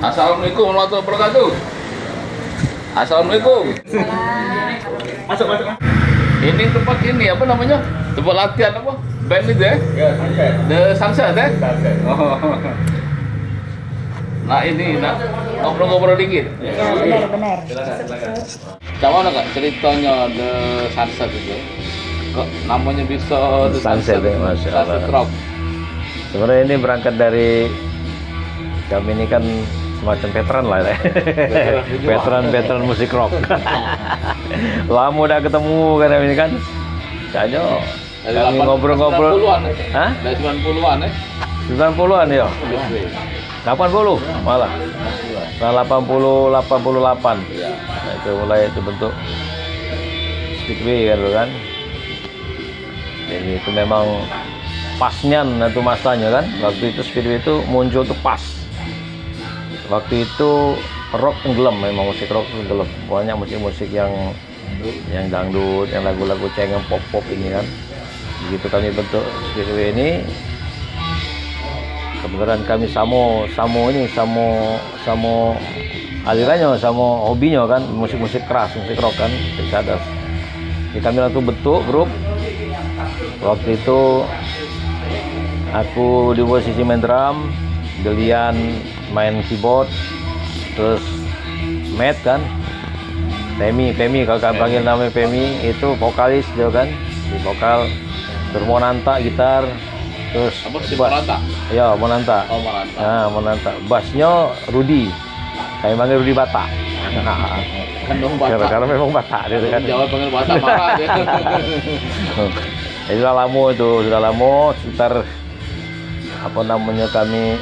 Assalamualaikum warahmatullahi wabarakatuh. Assalamualaikum. Masuk. Ini tempat ini apa namanya? Tempat latihan apa? Band itu ya? Ya, Sunset. The Sunset ya? Sunset. Oh. Nah ini, ngobrol-ngobrol dikit. Benar. Silakan. Gimana kak ceritanya The Sunset itu? Kok namanya bisa The Sunset ya, Masya Allah. Sunset Rock. Sebenarnya ini berangkat dari kami ini kan semacam veteran lah ya. veteran musik rock. Lama udah ketemu kan ini kan. Kayaknya kami ngobrol-ngobrol. 90-an ya? Hah? Dari 90-an ya? 90-an ya? 80 malah. Nah, 80 88. Nah, itu mulai dibentuk Speedway kan. Jadi itu memang pasnya itu masanya kan. Waktu itu Speedway itu muncul tuh pas. Waktu itu rock tenggelam, memang musik rock tenggelam. Banyak musik-musik yang dangdut, yang lagu-lagu cengeng pop ini kan. Begitu kami bentuk Speedway ini, kebetulan kami samo alirannya, sama hobinya kan, musik-musik keras, musik rock kan, cadas. Jadi kami langsung bentuk grup. Waktu itu aku di posisi main drum, Delian main keyboard, terus Matt kan, Pemi kalau kalian panggil namanya Pemi, itu vokalis dia kan, di vokal, terus Monanta gitar, terus Apa sih Monanta? Ya Monanta. Oh Monanta. Nah Monanta, bassnya Rudi, kami panggil Rudi Bata. Kan dong Batak. Karena memang Bata dia kan. Jawa panggil Batak marah dia. Sudah lama sekitar apa namanya kami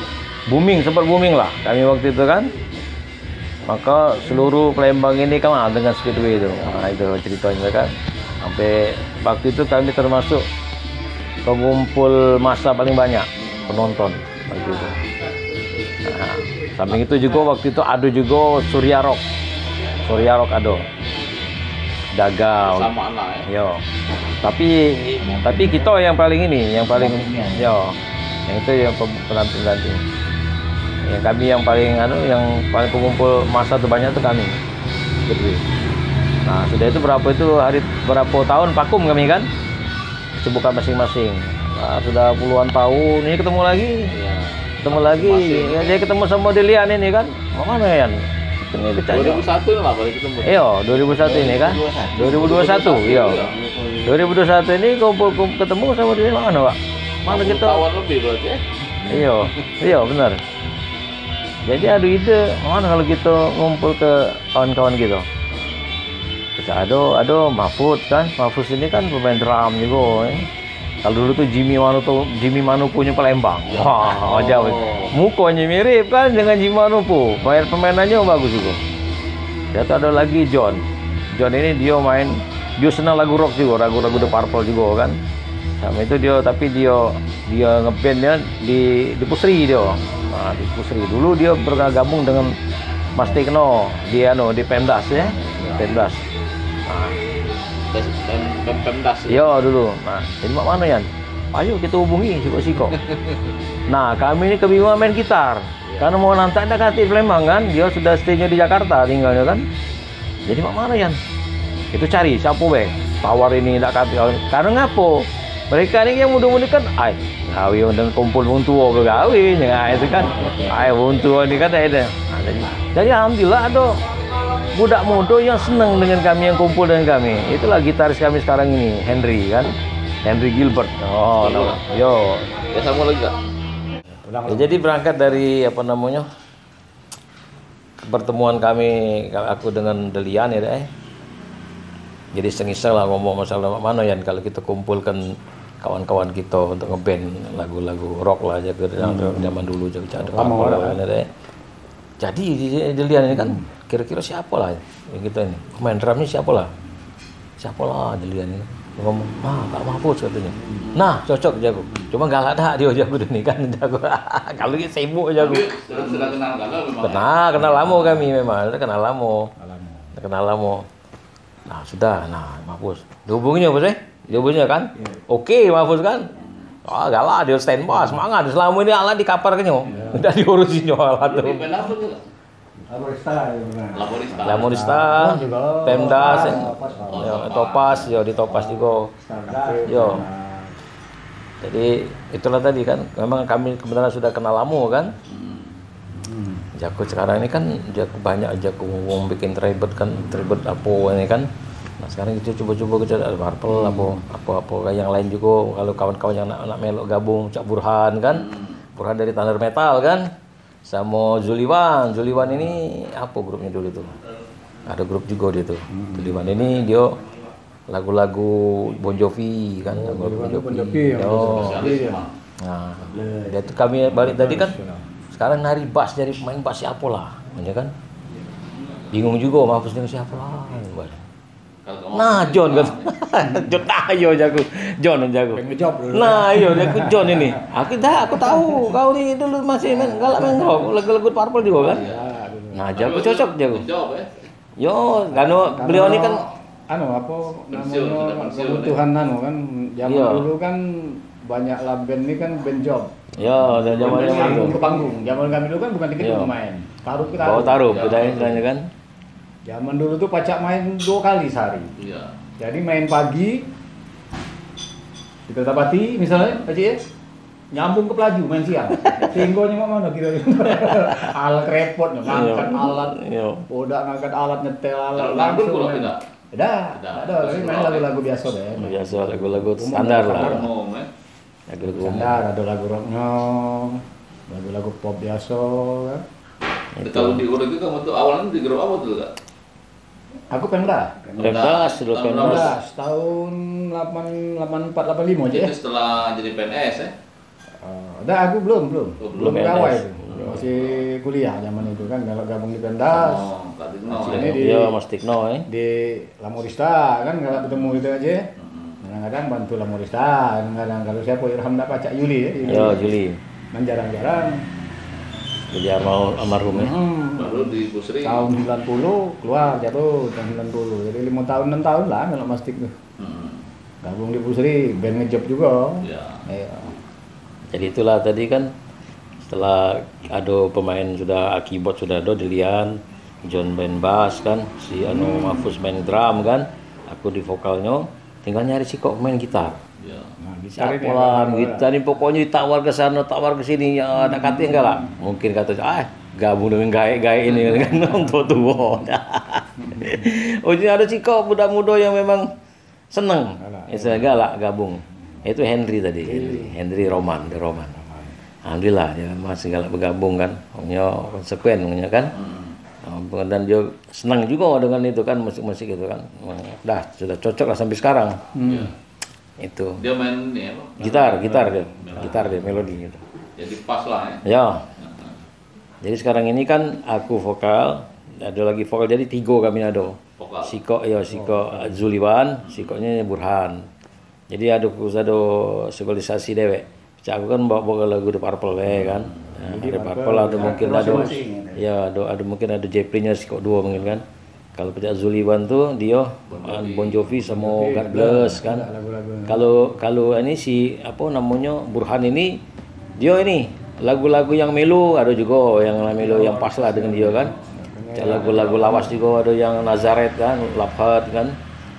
sempat booming lah kami waktu itu kan. Maka seluruh Palembang ini kan dengan Speedway itu. Nah, itu ceritanya kan. Sampai waktu itu kami termasuk pengumpul massa paling banyak penonton waktu itu. Nah, samping itu juga waktu itu ada juga Surya Rock ada. Dagal. Samaan lah ya. Yo. Tapi kita yang paling yang itu yang penanti. Yang kami yang paling pengumpul massa terbanyak itu kami. Gitu. Nah, sudah itu berapa tahun vakum kami kan? Kesibukan masing-masing. Nah, sudah puluhan tahun ini ketemu lagi. Ya, dia ketemu sama Delian ini kan. Mana Yan? Ini 2001 lah baru ketemu. Iya, 2001 ini kan? 2021, iya. 2021 ini ketemu sama dia mana, Pak? Mana kita? Tahun lebih berarti ya? Iya, benar. Jadi ada ide, mana kalau kita ngumpul ke kawan-kawan gitu? Kita ada Mahfud kan? Mahfud ini kan pemain drum juga. Kalau dulu tuh Jimmy Manupu punya Palembang. Wah, jauh. Mukanya mirip kan dengan Jimmy Manupu. Permainannya bagus juga. Dan ada lagi John ini dia senang lagu rock juga, lagu-lagu The Purple juga kan. Sama itu tapi dia ngebandnya di Pusri dia. Nah, di Pusri dulu dia bergabung dengan Mas Tekno di Pemdas ya. Pemdas. Nah, Pemdas. Iya dulu. Nah, jadi mana Yan? Ayo kita hubungi Siko. Nah, kami ini kebingungan main gitar. Karena mau nanti ada di Palembang kan, dia sudah stay-nya di Jakarta tinggalnya kan. Jadi mana Yan? Itu cari siapa be? Tawar ini tidak kati. Karena ngapo? Mereka ini yang muda-muda kan, gawe dan kumpul wong tua bergawe, ya itu kan. Wong tua ini kan ada. Nah, jadi alhamdulillah ada budak muda yang senang dengan kami, yang kumpul dengan kami. Itulah gitaris kami sekarang ini, Henry Gilbert. Oh, yo. Ya sama lagi Kak. Ya, jadi berangkat dari pertemuan aku dengan Delian ya. Jadi iseng-iseng lah ngomong masalah mana Yan kalau kita kumpulkan kawan-kawan kita untuk ngeband lagu-lagu rock lah aja ke zaman dulu jadi Delian ini kan kira-kira siapa lah yang kita ini pemain drumnya siapa lah Delian ini ngomong Pak Mahfud katanya. Nah cocok jago, cuma nggak ada dia jago ini kan jago. Kalau dia sibuk jago. Sudah kenal memang. Kenal lama kami memang, kenal lama. Nah sudah, Mahfud dihubunginya apa sih? Dihubunginya kan? Yeah. Oke, Mahfud kan? Galak dia standby, semangat. Selama ini Allah di kapar kan yo. Udah diurusin yo Allah tuh. Lamorista, Pemda, Topas, yo di Topas juga. Yo. Jadi itulah tadi kan, memang kami kebetulan sudah kenal lama kan. Jago sekarang ini kan jago banyak jago bikin tribut kan, tribut apa ini kan. Nah sekarang kita coba-coba kita ada Marple apa yang lain juga. Kalau kawan-kawan yang nak melok gabung, Cak Burhan kan, Burhan dari Thunder Metal kan. Sama Zuliwan ini apa grupnya dulu tuh? Ada grup juga dia tuh. Zuliwan ini dia lagu-lagu Bon Jovi kan, lagu Bon Jovi. Nah, dia tuh kami balik tadi kan. Sekarang nari bass dari pemain bass siapa lah, ya kan? Bingung juga Mahfuz dengan siapa lah. Nah, John kan. John ayo jago. John yang jago. Nah, ayo jago John ini. Aku tahu kau ini dulu masih galak main rock, lagu-lagu Purple juga kan. Nah, jago cocok jago. Yo, karena beliau ini kan apa namanya kebutuhan kan zaman dulu kan banyak lah band ini kan band job. Ya, dari zaman itu ke panggung. Zaman kami dulu kan bukan tiket pemain. Taruh budaya kan. Zaman dulu tuh pacak main 2 kali sehari. Iya. Jadi main pagi di Kertapati misalnya, Pak ya, nyambung ke Pelaju main siang. Singgonya mana kira alat repot, ngangkat alat, udah ngangkat alat, nyetel alat. Lagu pulang tidak? Ada. Tapi main lagu-lagu biasa deh. Biasa lagu-lagu standar lah. Lagu-lagu standar, ada lagu rocknya, lagu-lagu pop biasa kan. Kalau di Uruguay kamu tuh awalnya di grup apa tuh kak? Aku Pemda tahun 84 85 aja ya. Itu setelah jadi PNS ya? Udah aku belum pegawai itu. Belum. Masih kuliah zaman itu kan kalau gabung di Pemda. Iya, Mas Tikno di Lamorista kan kalau ketemu gitu aja. Kadang-kadang bantu Lamorista, kadang-kadang kalau siapa Irham dapat Cak Yuli ya. Yuli. Man jarang-jarang. Jadi almarhum ya. Baru di Pusri. Tahun 90 keluar jatuh tahun 90. Jadi 5 tahun 6 tahun lah kalau Mas Tik tuh. Gabung di Pusri, band ngejob juga. Iya. Jadi itulah tadi kan setelah ada pemain sudah keyboard sudah ada Dilian, John main bass kan, si Mahfuz main drum kan, aku di vokalnya, tinggal nyari si kok main gitar. Ya. Siapa lah gitar ini pokoknya ditawar ke sana, tawar ke sini, ya ada kata enggak lah. Mungkin kata gabung dengan gaya ini kan untuk tua. Oh ini ada si kok muda-muda yang memang seneng, galak gabung. Itu Henry tadi, Henry Roman. Alhamdulillah ya masih galak bergabung kan, konsekuen kan. Dan dia senang juga dengan itu kan musik-musik itu kan. Dah sudah cocok lah sampai sekarang. Itu. Dia main ini apa? Gitar dia melodi gitu. Jadi pas lah ya. Ya. Jadi sekarang ini kan aku vokal, ada lagi vokal jadi 3 kami ada. Vokal. Siko Zuliwan, Sikoknya Burhan. Jadi ada sosialisasi dewek. Aku kan bawa lagu The Purple kan. Ada Purple ada mungkin ada mungkin ada Jepri-nya Sikok 2 mungkin kan. Kalau pecah Zuliwan tuh dia Bon Jovi sama God Bless kan. Kalau ini si apa namanya Burhan ini dia ini lagu-lagu yang melo ada juga yang melo yang pas lah dengan dia kan. Lagu-lagu lawas juga ada yang Nazareth kan, Love kan.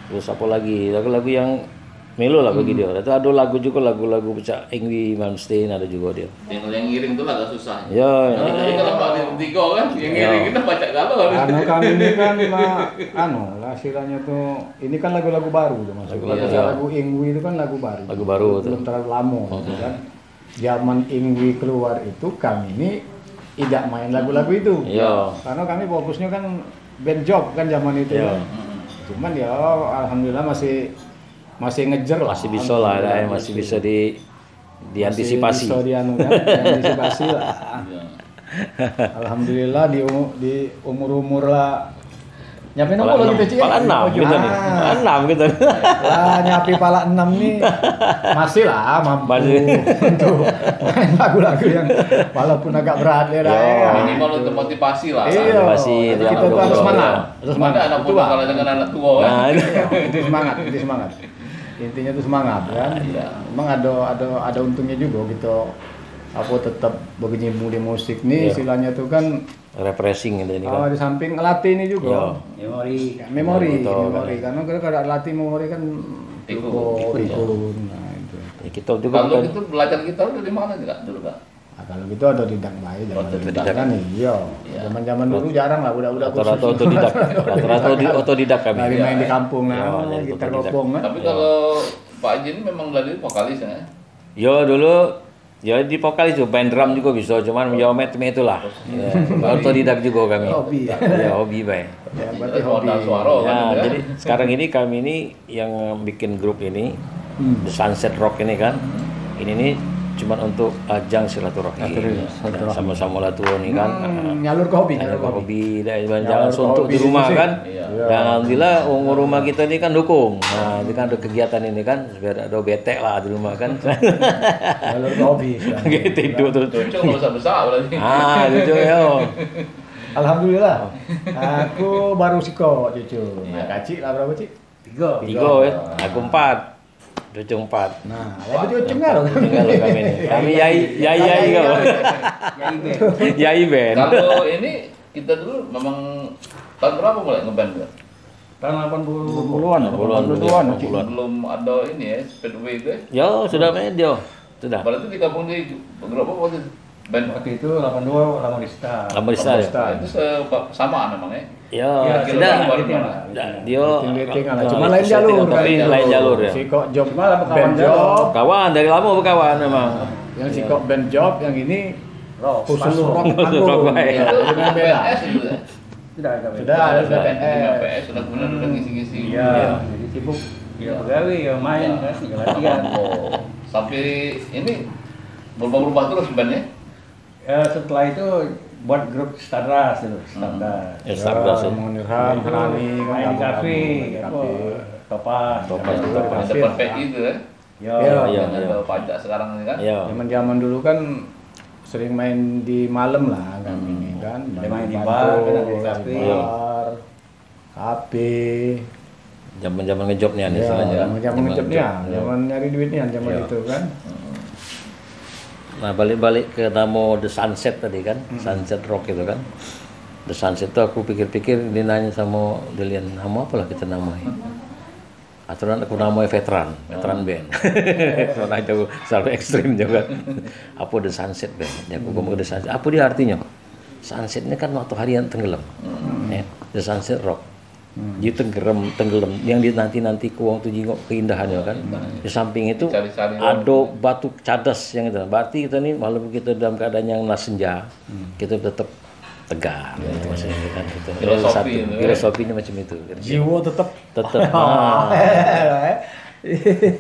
Terus apa lagi lagu-lagu yang melo lah bagi dia. Itu ada lagu juga lagu-lagu pecah Ingwi Malmsteen ada juga dia. Yang ngiring tuh agak susah. Ya. Jadi kalau Pak Tigo kan yang ngiring kita baca galau. Kami ini kan lah istilahnya tuh ini kan lagu-lagu baru tuh Mas. Lagu Ingwi itu kan lagu baru. Lagu baru belum terlalu lama gitu kan. Zaman Ingwi keluar itu kami ini tidak main lagu-lagu itu. Iya. Karena kami fokusnya kan band job kan zaman itu. Iya. Cuman ya alhamdulillah masih ngejar lah. Masih bisa lah, masih bisa diantisipasi. Masih bisa diantisipasi lah. Alhamdulillah di umur lah. Nyapi nomor lagi tuh, Cik. Pala 6 gitu nih. Pala 6 gitu. Lah nyapi pala 6 nih masih lah mampu untuk main lagu-lagu yang walaupun agak berat ya. Minimal untuk motivasi lah. Iya. Motivasi Kita tuh harus semangat. Terus mana anak tua kalau dengan anak tua kan. Nah, itu semangat. Intinya tuh semangat kan. Emang ada untungnya juga gitu. Aku tetap berkecimpung di musik nih, istilahnya tuh kan refreshing gitu ini kan. di samping ngelatih ini juga. Memori. Memori. Karena kalau latih memori kan ikut. Nah, itu. Ya, kita juga Kalau bukan itu belajar gitar dari mana juga dulu Kak? Nah, kalau gitu ada didak baik, Otodidak. kan iya. Zaman-zaman dulu jarang lah udah rata-rata otodidak. Rata-rata otodidak kami. Lagi main di kampung Ya, nah, jadi gitar otodidak. kopong kan. Tapi kalau Pak Haji ini memang dari vokalis ya? Yo dulu ya di vokalis juga main drum juga bisa, cuman ya itulah. Ya, otodidak juga kami. Hobi. Ya hobi baik. Ya, Berarti berarti hobi. hobi. Suara kan Ya, itu ya? jadi sekarang ini kami ini yang bikin grup ini The Sunset Rock ini kan. Ini nih cuman untuk ajang silaturahmi. Ya, sama-sama lah tuh nih kan. Nyalur ke hobi, Ada hobi, dan Nyalur jangan ke suntuk hobi di rumah musik. kan. Iya. Dan alhamdulillah rumah kita ini kan dukung. Nah, ini kan ada kegiatan ini kan, biar ada bete lah di rumah kan. Nyalur ke hobi. Gitu tidur tuh. Cocok kalau besar-besar berarti. Cucu yo. Alhamdulillah. Aku baru siko cucu. Nah, kacik lah berapa cik? 3. Tiga ya. Aku 4. Cucu 4. Nah, lagi cucu nggak loh. Tinggal lo kami ini. Kami yai kau. Yai band. Kalau ini kita dulu memang tahun berapa mulai ngeband Kak? Tahun 80-an, 80-an. Belum ada ini ya, Speedway itu ya? Yo, sudah medio. Sudah. Berarti digabung di berapa waktu itu? Band Waktu itu 82 lama di Star. Lamborista ya. Lamborista. itu samaan memang ya? Yo, Ya, sudah. dia. Rating lah. Cuma lain jalur. Tapi lain jalur ya. Siko job Cuma lah band kawan job. Kawan dari lama berkawan memang. Yang siko band job, yang ini Rock. khusus rock Rock panggung. baik. Ya, Itu dengan beda. PNS itu ya? Sudah kami. Sudah ada Sudah PNS. PS, sudah kemudian udah ngisi-ngisi. Iya, jadi sibuk. Ya pegawai, ya main kan, ya latihan. Oh, sampai ini berubah-ubah terus bandnya? Setelah itu buat grup Stardust itu, Stardust. Ya, Stardust ya. Menirham, Rani, Main di kafe, Topas. Topas Namanya juga. dulu. Yang depan PI itu ya? Yo. Iya. Yang ada pajak sekarang ini kan? Yo. Zaman-zaman dulu kan sering main di malam lah kami ini kan. Main di Bantu, bar, kan ada di di kafe. bar, kafe. Zaman-zaman ngejobnya nih Ya, istilahnya kan. zaman ngejobnya, Iya. zaman nyari duitnya, zaman Iya. itu kan. Nah, balik-balik ke nama The Sunset tadi kan, Sunset Rock itu kan. The Sunset itu aku pikir-pikir dia nanya sama Delian, nama apalah kita namai? Aturan aku namai veteran band. Soalnya itu selalu ekstrim juga. Apa The Sunset band? Ya, aku ngomong The Sunset. Apa dia artinya? Sunset ini kan waktu hari yang tenggelam. Ya, The Sunset Rock. Dia tenggelam, yang di nanti kuang tuh jingok keindahannya kan. Di samping itu Cari-cari ada batu cadas yang itu. Berarti kita nih malam kita dalam keadaan yang senja, kita tetap tegar. Itu maksudnya kan itu. Filosofi Satu, itu, ya. filosofinya macam itu. Jiwa tetap. Tetap.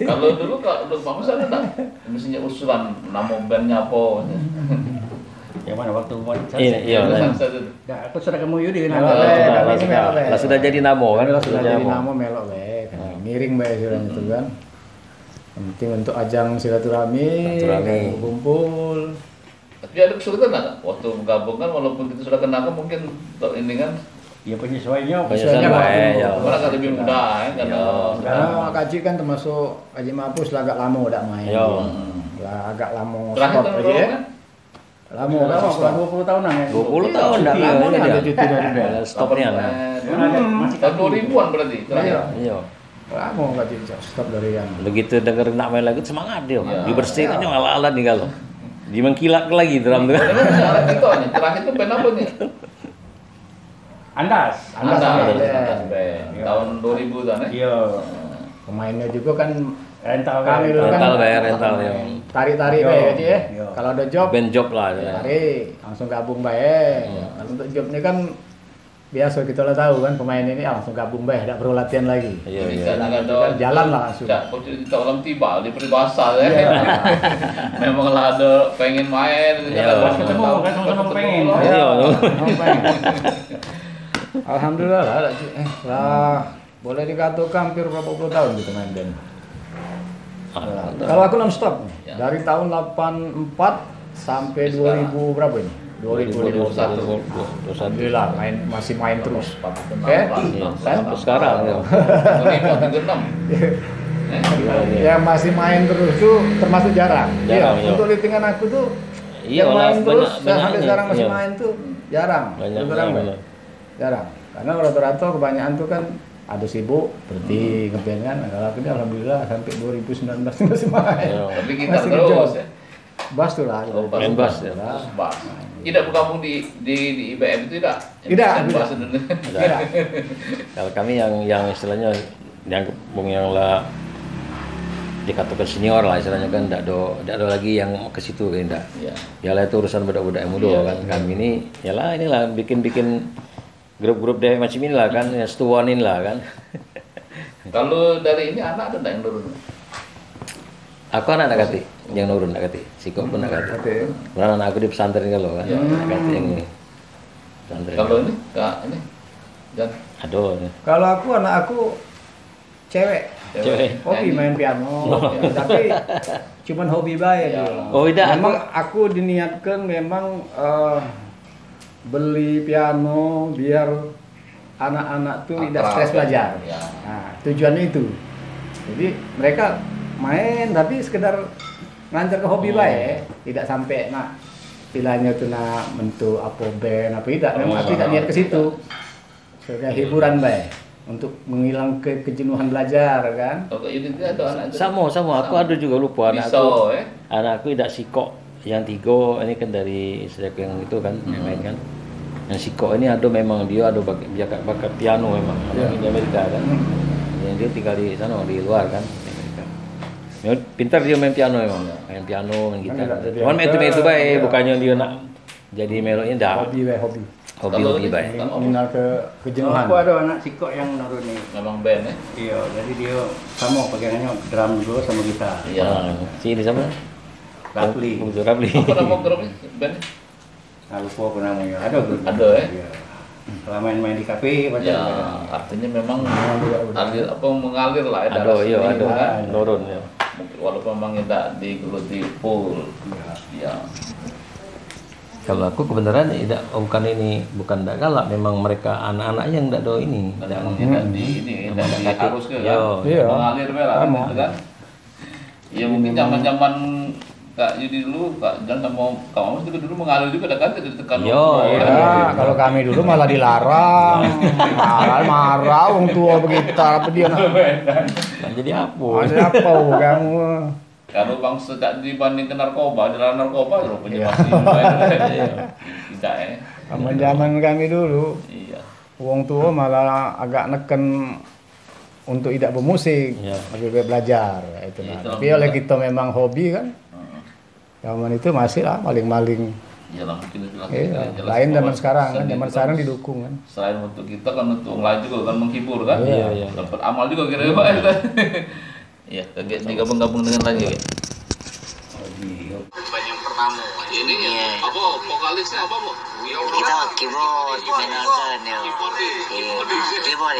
Kalau dulu kalau bagus ada tak? Mestinya usulan nama bandnya apa? Yang mana waktu buat Iya. Sunset itu. Nah, aku sudah ketemu Yudi Melok, nanti. Be. Lah Kami melok, Be. sudah jadi namo kan? Sudah jadi namo. nama melok be, kan. Miring be istilahnya itu kan. Yang penting untuk ajang silaturahmi, Silaturahmi. kumpul. Tapi ada kesulitan nggak waktu menggabung kan walaupun kita sudah kenal kan mungkin untuk ini kan Ya penyesuaiannya. Penyesuaian baik, ya. orang kan lebih mudah kan karena Karena Kaji kan termasuk Kaji Mapus lah agak lama udah main. Yo. Lah agak lama terakhir stop tahun aja berapa ya. kan? Lama Lama, stop. 20 tahunan ya. 20 tahun enggak Cuti, lama ada cuti dari band. Stopnya lah. Tahun 2000-an berarti terakhir. Iya. Lama Kaji stop dari yang. Begitu dengerin nak main lagu semangat dia. Iya. Dibersihkan yang ala-ala nih kalau. Dia mengkilat lagi drum tuh. Ini kan alat kita nih, terakhir itu band apa nih? Andas. Andas Andas band. band. Tahun 2000 kan ya? Iya. Pemainnya juga kan Rental. Kami dulu kan. Rental bayar rental ya. tarik-tarik Yo. bae Kaji ya. Yo. Kalau ada job Band job lah. tarik, langsung gabung bae. Kalau untuk jobnya kan biasa kita lah tahu kan pemain ini langsung gabung bae, tidak perlu latihan lagi. Iya iya. Bisa nggak ada Kan jalan lah langsung. Tidak, kalau kita orang tiba di peribahasa ya. Memang lah ada pengen main. Iya. Pas ketemu kan sama-sama pengen. Iya. Alhamdulillah lah, lah boleh dikatakan hampir berapa puluh tahun kita main band. Kalau aku non-stop Ya. dari tahun 84 sampai 2000 berapa ini? 2021. Alhamdulillah masih main terus. Oke? Iya. Sampai sekarang ya. 2036. Yang masih main terus tuh termasuk jarang. Jarang, Iya, iya. untuk lingkungan aku tuh Iya, yang main terus banyak sampai sekarang masih iya. main tuh jarang. Banyak, Terus terang, benar. jarang. Karena rata-rata kebanyakan tuh kan ada sibuk berhenti ngeband kan. Nah, kalau aku ini alhamdulillah sampai 2019 masih main. Iya. Tapi kita Masih terus ngejot. ya. Bass tuh lah. Oh, Main bass ya. Terus bass. Tidak bergabung di IBM itu tidak? Tidak, Yang tidak. bass Indonesia. Tidak. Kalau kami yang istilahnya yang yang lah dikatakan senior lah istilahnya kan tidak ada lagi yang ke situ kan tidak. Iya. Ya lah itu urusan budak-budak muda Iya, kan. Kami ini ya lah inilah bikin grup-grup deh macam inilah kan, ya setuanin lah kan. Kalau dari ini anak ada nggak yang turun? Aku anak kati yang nurun nak kati, sikok pun nak kati. Oke. Karena anak aku di pesantren kalau kan, Iya. nak kati yang ini. Pesantren. Kalau ini kak ini dan Aduh, Kalau aku anak aku cewek. Cewek. Hobi main piano, tapi cuman hobi baik Ya. dia. Oh, tidak, Memang aku diniatkan memang beli piano biar anak-anak tuh tidak Akrab, stres ya. belajar. Ya. Nah, tujuannya itu. Jadi mereka main tapi sekedar ngantar ke hobi baik, tidak sampai nak istilahnya tuh nak bentuk apa band apa tidak. Memang aku tidak niat ke situ. Sebagai hiburan baik. Untuk menghilangkan kejenuhan belajar kan. kalau ini ada anak itu. sama. Aku ada juga lupa anak Pisau, aku. ya. Anak aku tidak sikok yang tiga ini kan dari istriku yang itu kan yang main kan. Yang sikok ini ada memang dia ada bakat piano memang di Amerika kan. Yang dia tinggal di sana di luar kan di Amerika. Ya, pintar dia main piano memang. Main piano, main gitar. Kan tidak Cuman jadi itu apa, baik, ya. bukannya dia nak jadi melodi dah. Hobi baik hobi. Kalau Hobi ini, baik. kalau Mengenal ke kejenuhan. Aku ada anak sikok yang nurun nih. memang band ya. Iya, jadi dia sama pegangannya drum dulu sama gitar. Iya. Si ini sama? Rafli. Oh, Rafli. Apa nama grupnya band? Nah, lupa apa namanya. Ada grup. Ada, ya? Iya. Kalau main-main di kafe Ya, macam artinya memang alir apa mengalir lah ya Ada, darah iya, sendiri, ada. kan? Nurun ya. Walaupun memang tidak digeluti full. Ya. Kalau aku kebenaran bukan tidak galak, memang mereka anak-anak yang tidak ada ini. Dan Tidak- tidak di ini tidak diharus ke kan. Iya. Mengalir merah Sama. gitu kan. Ya mungkin zaman-zaman Kak Yudi dulu, Kak Jan sama Kak Mamas juga dulu mengalir juga kan tidak ditekan. Yo, orang. iya. Ya, kalau kami dulu malah dilarang. Marah wong tua begitu apa dia nak. Nah, jadi apa? Ada apa kamu? Kalau bangsa tak dibanding ke narkoba, jalan narkoba rupanya Iya. masih tidak ya. Zaman kami dulu, Iya. wong tua malah agak neken untuk tidak bermusik, Iya. lebih baik belajar itu. Nah. Itu Tapi oleh kita memang hobi kan, zaman itu masih lah maling-maling. Iyalah mungkin itu lah. Iya, Jelas lain zaman bahwa sekarang kan, seni zaman itu sekarang kan didukung kan. selain untuk kita kan untuk lain juga kan menghibur kan. Iya, iya. Dapat amal juga kira-kira Pak. Iya, digabung-gabung dengan lagi. Yang pertama. Ini apa vokalisnya apa, Bu? Kita keyboard, main organ ya. Iya, keyboard.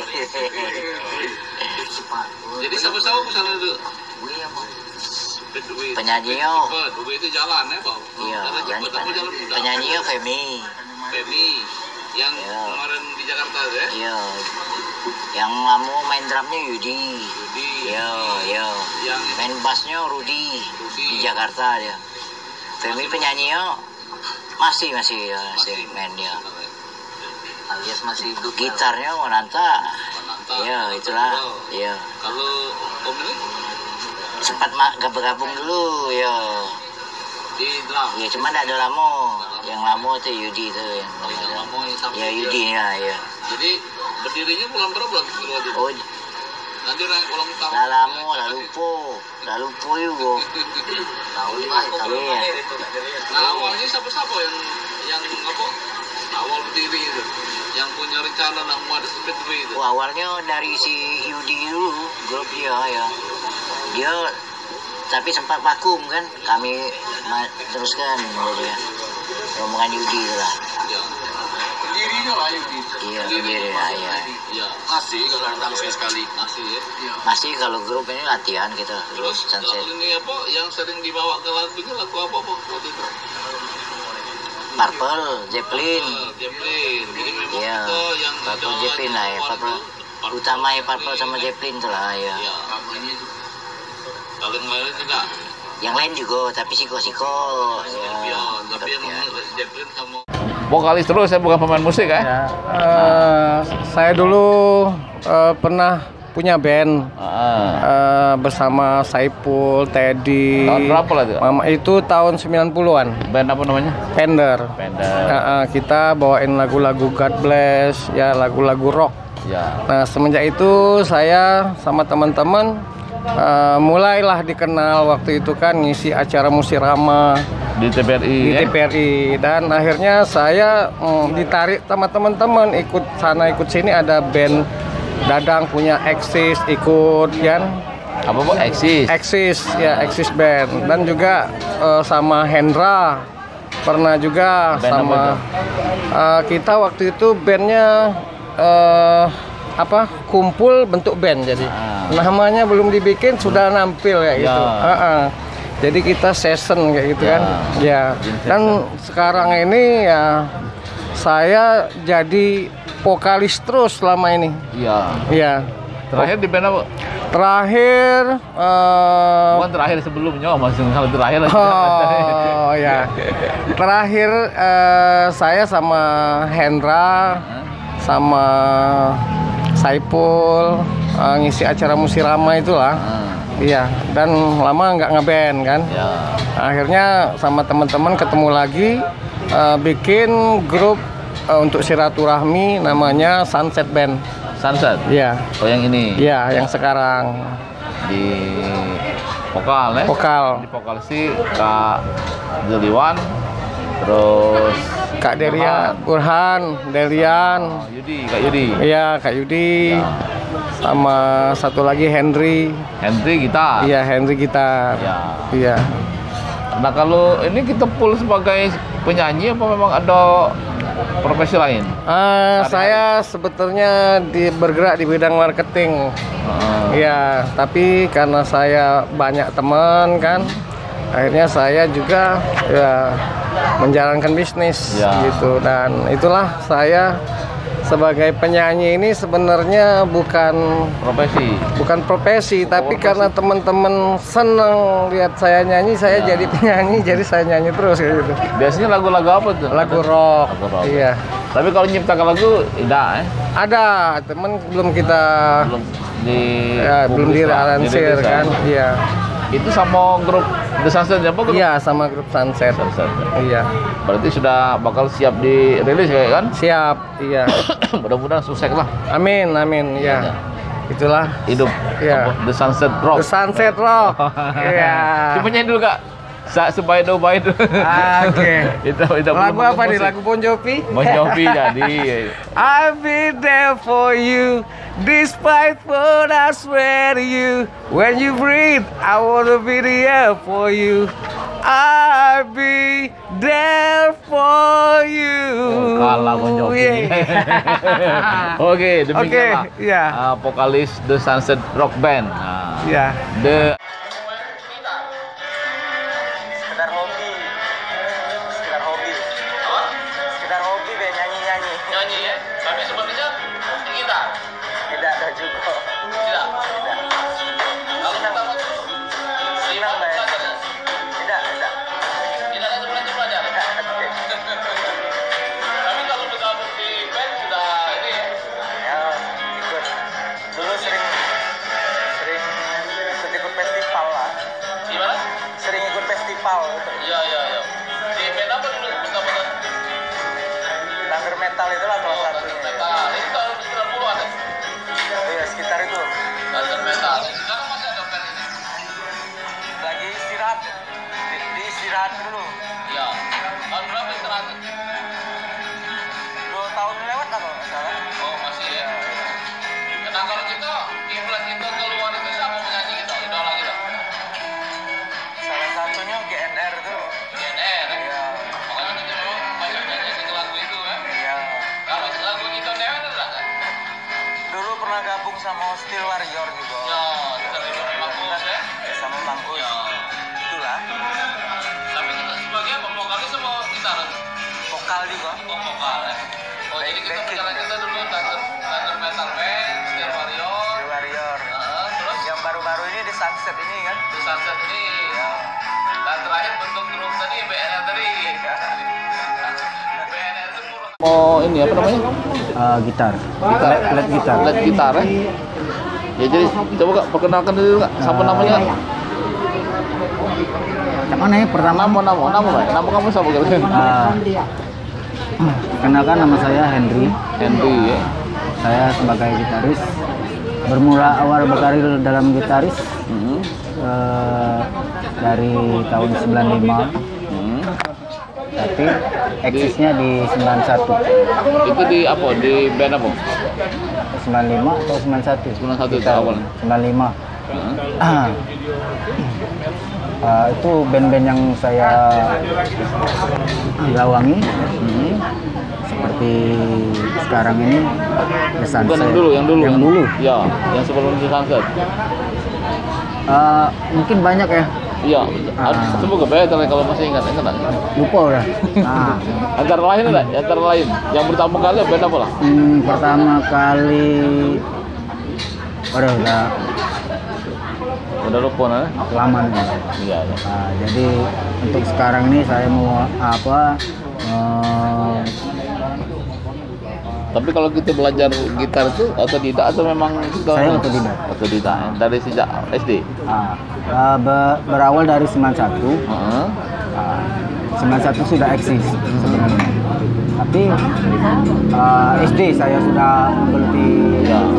Jadi siapa-siapa misalnya itu? Penyanyinya, Cepet, itu jalan ya, Pak? iya, Jalan yang cepet, apa jalan mudah? penyanyinya Femi. Femi, yang Iya. kemarin di Jakarta ya? Iya. Yang lama main drumnya Yudi. Yudi. Iya, iya. Yang Main bassnya Rudi di Jakarta dia. Femi penyanyinya masih ya, masih main dia. Alias masih gitarnya Wananta. Mananta. Iya, itulah. Iya. Kalau Om ini Sempat gabung dulu ya. di drum. Ya cuma tidak ada lama. Yang lama itu Yudi itu yang. Yang lama yang sampai Ya Yudi ya, ya. Jadi berdirinya bulan berapa bulan itu? Oh, Nanti ulang tahun. dah lama, dah lupa juga. Tahun Iya. Nah awalnya siapa-siapa yang apa? Awal berdiri itu, yang punya rencana nak mau ada speedway itu. Wah, awalnya dari si Yudi dulu, grup dia ya. Dia tapi sempat vakum kan, kami teruskan jadi ya. Rombongan Yudi itu lah. Ya. Pendirinya lah Yudi. Iya, pendiri lah, iya. Iya. Masih kalau datang sekali. Masih ya. Iya. Masih kalau grup ini latihan kita. Terus Sunset. ini apa yang sering dibawa ke lagunya lagu apa waktu itu? Purple, Zeppelin. Zeppelin. Jadi memang Iya, itu yang Purple dibawa Zeppelin lah ya, awal Purple. itu, Utama ya Purple sama Zeppelin itu lah ya. Iya. Kalau yang lain tidak. Yang lain juga, tapi siko-siko. Ya. Ya, Zeppelin sama Vokalis terus, saya bukan pemain musik ya? Ya, saya dulu pernah punya band bersama Saipul, Teddy. Tahun berapa lah itu? Mama itu tahun 90-an. Band apa namanya? Pender. Pender. Kita bawain lagu-lagu God Bless, ya lagu-lagu rock. Ya. Nah, semenjak itu saya sama teman-teman mulailah dikenal waktu itu kan ngisi acara musirama Di TPRI. di TPRI, dan akhirnya saya ditarik sama teman-teman ikut sana ikut sini. Ada band Dadang punya Exis ikut kan, Apa bu? Eksis. Exis ya, Exis band, dan juga sama Hendra pernah juga. Band sama kita waktu itu bandnya kumpul bentuk band, jadi namanya belum dibikin sudah nampil kayak gitu. Jadi kita session kayak gitu kan ya. Dan sekarang ini ya saya jadi vokalis terus selama ini. Iya. Iya. Terakhir di band apa? Terakhir Bukan terakhir sebelumnya, maksudnya kalau terakhir lagi. oh ya. Terakhir saya sama Hendra sama Saipul ngisi acara musirama itulah. Iya, dan lama nggak ngeband kan. Ya. Akhirnya sama teman-teman ketemu lagi bikin grup untuk silaturahmi namanya Sunset Band. Sunset. Iya. Oh yang ini. Iya, yang sekarang Di vokal ya. vokal Di vokal sih Kak Jeliwan, terus Kak Delia, Burhan, Delian. Kak Yudi. Iya, Kak Yudi. Sama satu lagi Henry. Henry kita. Iya, Henry gitar. Ya. Iya. Nah kalau ini kita full sebagai penyanyi apa memang ada profesi lain? Saya sebetulnya bergerak di bidang marketing. Iya, tapi karena saya banyak teman kan, akhirnya saya juga ya menjalankan bisnis gitu. Dan itulah saya sebagai penyanyi ini sebenarnya bukan profesi, tapi karena teman-teman senang lihat saya nyanyi, saya jadi penyanyi, jadi saya nyanyi terus kayak gitu. Biasanya lagu-lagu apa tuh? Lagu rock. Iya. Tapi kalau nyiptakan lagu tidak Ada, teman belum kita belum diaransir kan. Iya. Itu sama grup The Sunset apa grup? Iya, sama grup Sunset. Iya. Berarti sudah bakal siap dirilis kayak kan? Siap, iya. Mudah-mudahan sukses lah. Amin, Ya. iya. Itulah Hidup Iya. The Sunset Rock. The Sunset Rock. Iya. Coba nyanyi dulu Kak. Supaya baik dulu. Oke. Itu Lagu apa nih? Lagu Bon Jovi? Bon Jovi jadi. I'll be there for you, despite what I swear to you. When you breathe, I wanna be there for you. I'll be there for you. Kalah Bon Jovi. Oke, demikianlah. Iya. Vokalis The Sunset Rock Band. Nah, Iya. Sekedar hobi be nyanyi-nyanyi. nyanyi ya. Tapi sebenarnya kita Tidak ada juga. tidak. Kalau kita mau Senang be. Tidak. tidak ada belajar. Tapi kalau bergabung di band sudah ini ya. Ya, ikut. Dulu sering ikut festival lah. Gimana? Sering ikut festival gitu. Iya. Di band apa dulu bergabung? Thunder Metal itu lah salah satunya. Metal. Ini tahun 90-an ya. Iya, sekitar itu. Thunder Metal. Sekarang masih ada band ini. Lagi istirahat. Di istirahat dulu. Iya. Tahun berapa istirahatnya? 2 tahun lewat lah kalau nggak salah. Oh masih ya. Nah kalau kita kiblat kita keluar itu siapa penyanyi kita? Idola kita? Salah satunya GNR itu. GNR. Iya. Makanya kita memang banyak nyanyi ke lagu itu kan. Iya. Kalau lagu kita Dewa ada nggak? Dulu pernah gabung sama Steel Warrior juga. Ya, kita libur Mangkus ya. Sama Mangkus. Ya. Itulah. Tapi kita sebagai apa? Vokalis sama gitaran? Vokal juga. Oh vokal ya. Oh jadi kita perjalanan kita dulu Thunder Metal Band, Steel Warrior. Steel Warrior. Terus Yang baru-baru ini di Sunset ini kan. The Sunset ini. Ya. Dan terakhir bentuk grup tadi BNR tadi. ini apa namanya? Gitar. Gitar. LED gitar. LED gitar ya. Ya jadi coba Kak perkenalkan dulu Kak. Siapa namanya Kak? Yang mana ya pertama? Nama Kak. Nama kamu siapa Kak? Kenalkan, nama saya Henry. Henry ya. Saya sebagai gitaris. Bermula awal berkarir dalam gitaris dari tahun 95. Tapi eksisnya di 91. Itu di apa? Di band apa? 95 atau 91? 91 itu awalnya. 95. Itu band-band yang saya gawangi. Seperti sekarang ini The Sunset. Bukan yang dulu. Yang dulu. Ya, yang sebelum The Sunset. Mungkin banyak ya. Iya, semoga betul kalau masih ingat nggak? Lupa udah. Antara lain ada, antara lain yang pertama kali band apa lah? Pertama kali, udah lupa nih. lama nih. Iya. Jadi untuk sekarang ini saya mau Tapi kalau kita belajar gitar itu otodidak atau memang kita? Saya otodidak. Otodidak dari sejak SD. Berawal dari 91. 91 sudah eksis sebenarnya. Tapi SD saya sudah menggeluti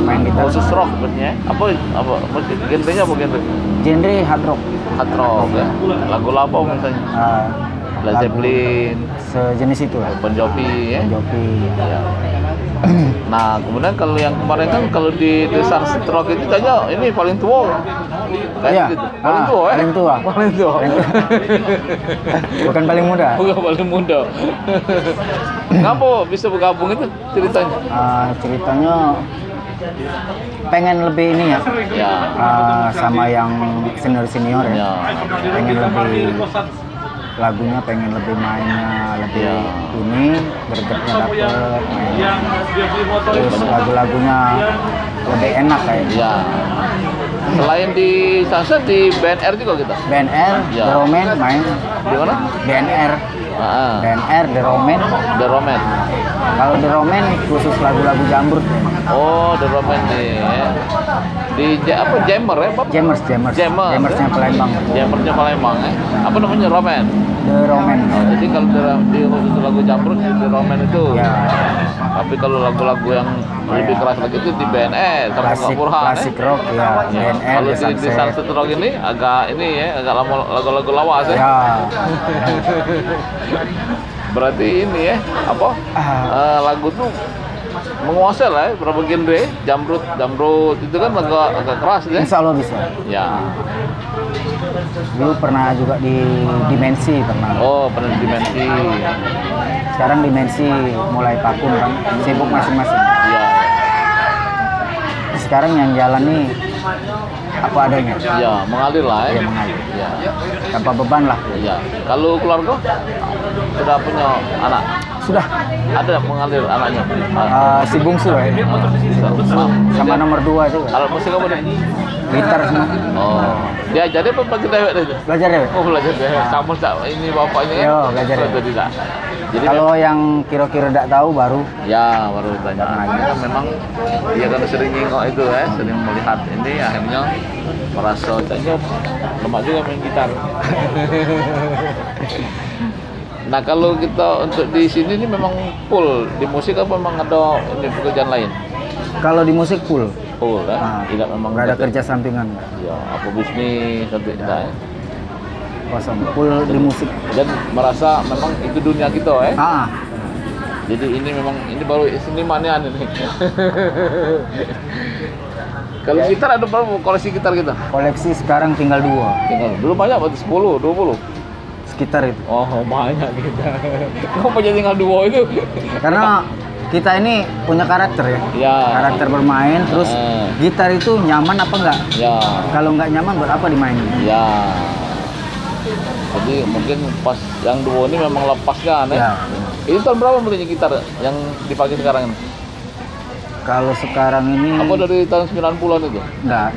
main gitar. Khusus rock sebenarnya. Apa genrenya apa genre? Genre hard rock. Hard rock ya. Lagu apa misalnya? Led Zeppelin. Sejenis itu lah. Bon Jovi ya. Bon Jovi. Ya. Nah, kemudian kalau yang kemarin kan kalau di The Sunset Rock itu tanya ini paling tua. Iya. Gitu. Paling tua ya? Paling tua. Bukan paling muda. Bukan paling muda. Ngapa bisa bergabung itu ceritanya? Ceritanya pengen lebih ini ya. Sama yang senior ya. Pengen lebih lagunya, pengen lebih mainnya lebih ini, gregetnya dapet, terus lagu-lagunya lebih enak kayaknya. Iya. Selain di Sunset di BNR juga kita. BNR, The Roman main. Di mana? BNR. BNR, The Roman. The Roman. Kalau The Roman khusus lagu-lagu jambrut. Oh, The Roman di apa Jammer ya? Jammersnya Palembang. Jammernya Palembang ya. Apa namanya Roman? The Roman. Jadi kalau di khusus lagu jambrut The Roman itu. Ya. Tapi kalau lagu-lagu yang lebih keras lagi itu di BNR sama Kak Burhan. Klasik rock ya. BNR. Kalau di Sunset Rock ini agak lama lagu-lagu lawas ya. Berarti ini ya lagu tuh menguasai lah ya, berapa genre jambrut itu kan agak keras ya. Insya Allah bisa. Ya. Dulu pernah juga di Dimensi pernah. Oh, pernah di Dimensi. Sekarang Dimensi mulai vakum kan, sibuk masing-masing. Iya. Sekarang yang jalan nih apa adanya. Iya, mengalir lah ya. Iya, mengalir. Iya. Tanpa beban lah. Iya. Kalau keluarga sudah punya anak? Sudah. Ada mengalir anaknya? Si bungsu ya. Sama nomor 2 juga. Alat musik apa nih? Gitar semua. Oh. Dia jadi apa pakai dewek itu? Belajar dewek. Oh, belajar dewek. Kamu tak ini bapaknya ya? Yo, belajar dewek. Tidak. Jadi kalau yang kira-kira tidak tahu baru. Ya, baru tanya. Kan memang dia kan sering nengok itu ya, sering melihat ini akhirnya merasa tanya lemak juga main gitar. Nah, kalau kita untuk di sini ini memang full di musik apa memang ada ini pekerjaan lain? Kalau di musik full. Full kan? Tidak memang nggak ada kerja sampingan. Ya, apa bisnis sampai tidak. Kosong full di musik. Dan merasa memang itu dunia kita ya. Jadi ini memang ini baru senimannya ini. Kalau gitar ada berapa koleksi gitar kita? Koleksi sekarang tinggal 2. Dulu banyak berarti 10, 20. Sekitar itu. Oh, banyak kita. Kok jadi tinggal 2 itu? Karena kita ini punya karakter ya. Ya. Karakter bermain, terus gitar itu nyaman apa enggak? Ya. Kalau enggak nyaman buat apa dimainin? Ya. Jadi mungkin pas yang 2 ini memang lepas kan ya. Itu tahun berapa belinya gitar yang dipakai sekarang ini? Kalau sekarang ini apa dari tahun 90-an itu? Enggak.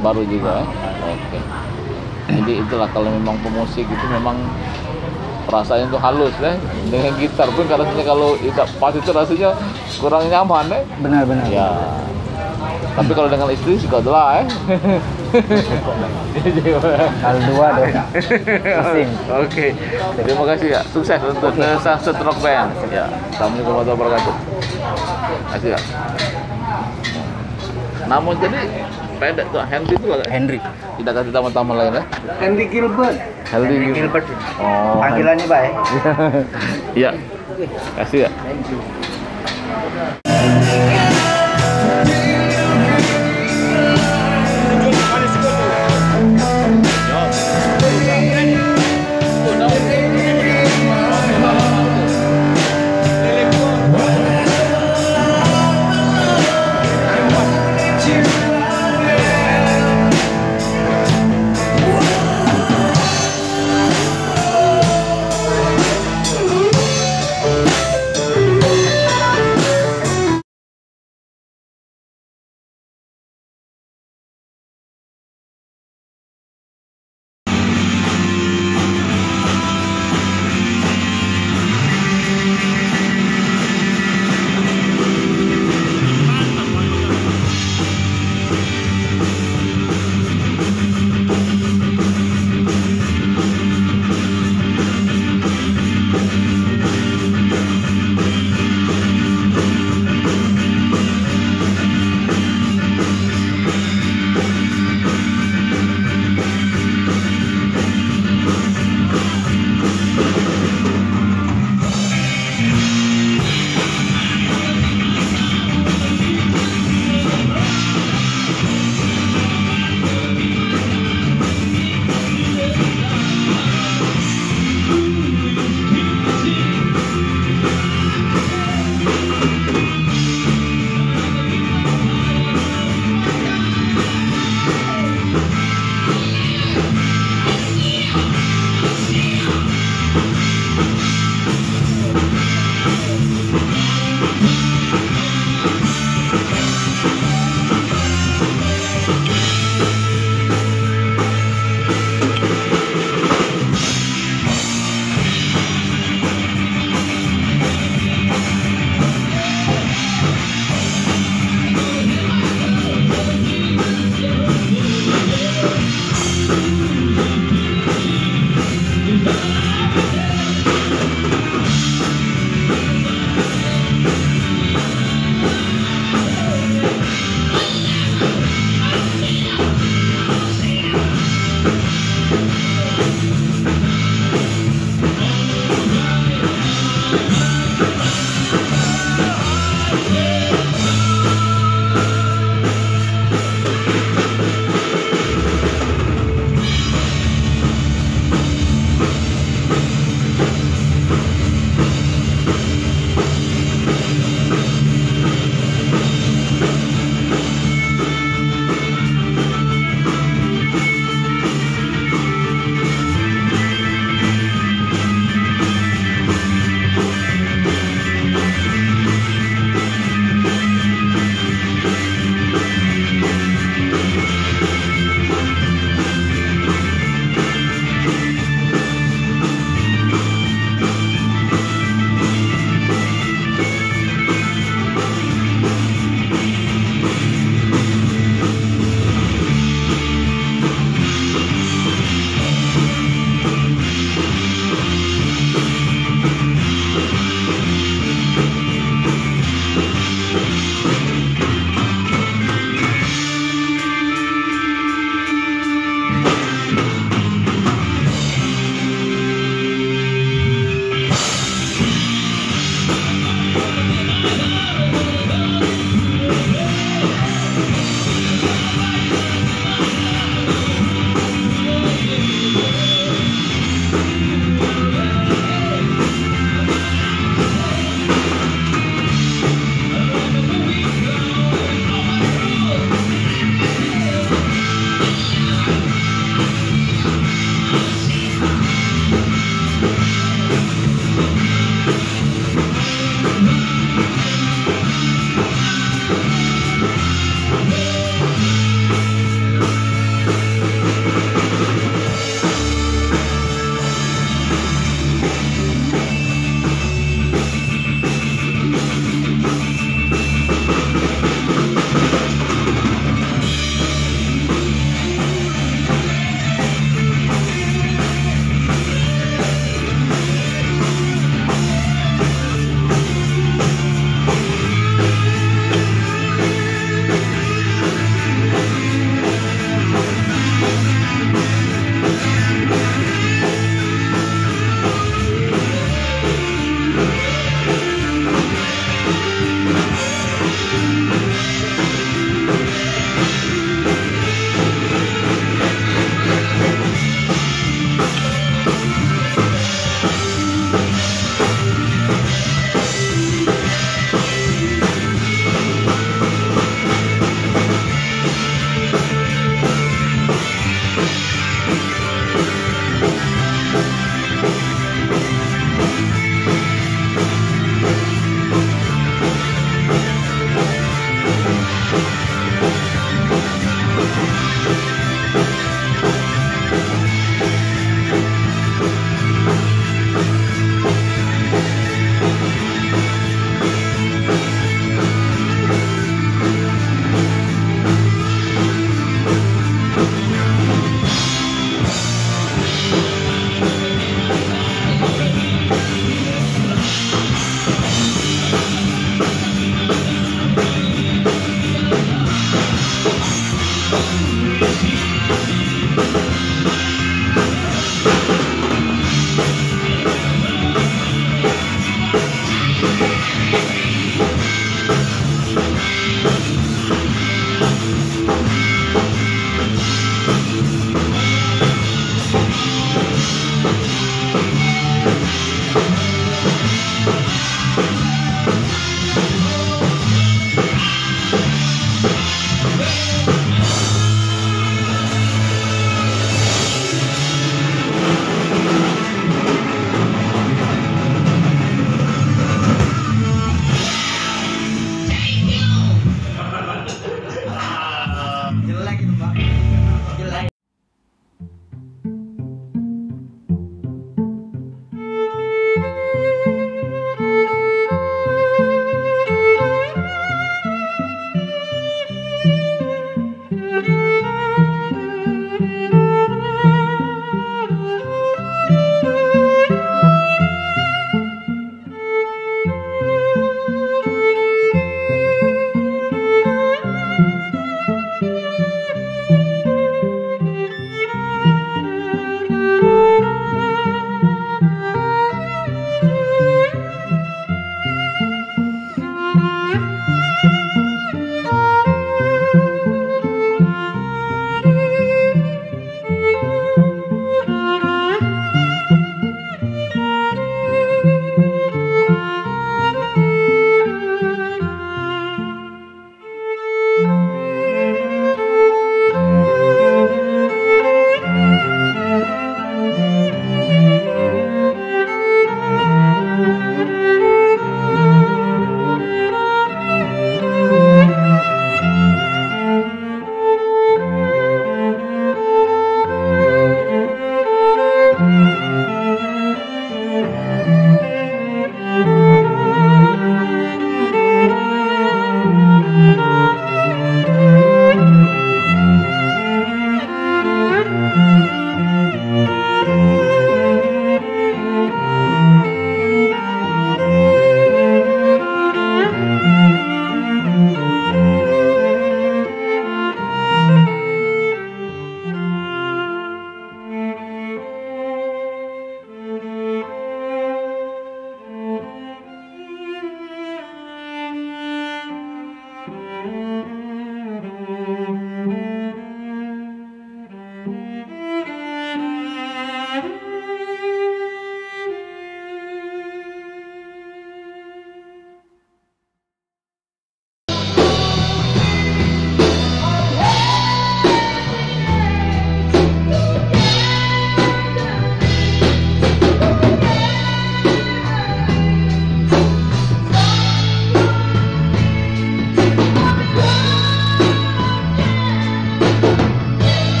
Baru juga ya. Oke. Jadi itulah kalau memang pemusik itu memang rasanya tuh halus deh. Dengan gitar pun rasanya kalau tidak pas itu rasanya kurang nyaman deh. Benar-benar. Ya. Tapi kalau dengan istri suka lah Kalau dua dong. Pusing. Oke. Terima kasih ya. Sukses untuk The Sunset Rock Band. Ya. Assalamualaikum warahmatullahi wabarakatuh. Terima kasih ya. Namun jadi pendek tuh Henry itu lah. Henry. Tidak kasih nama-nama lain ya. Henry Gilbert. Henry Gilbert. Oh. Panggilannya baik. Iya. Kasih ya.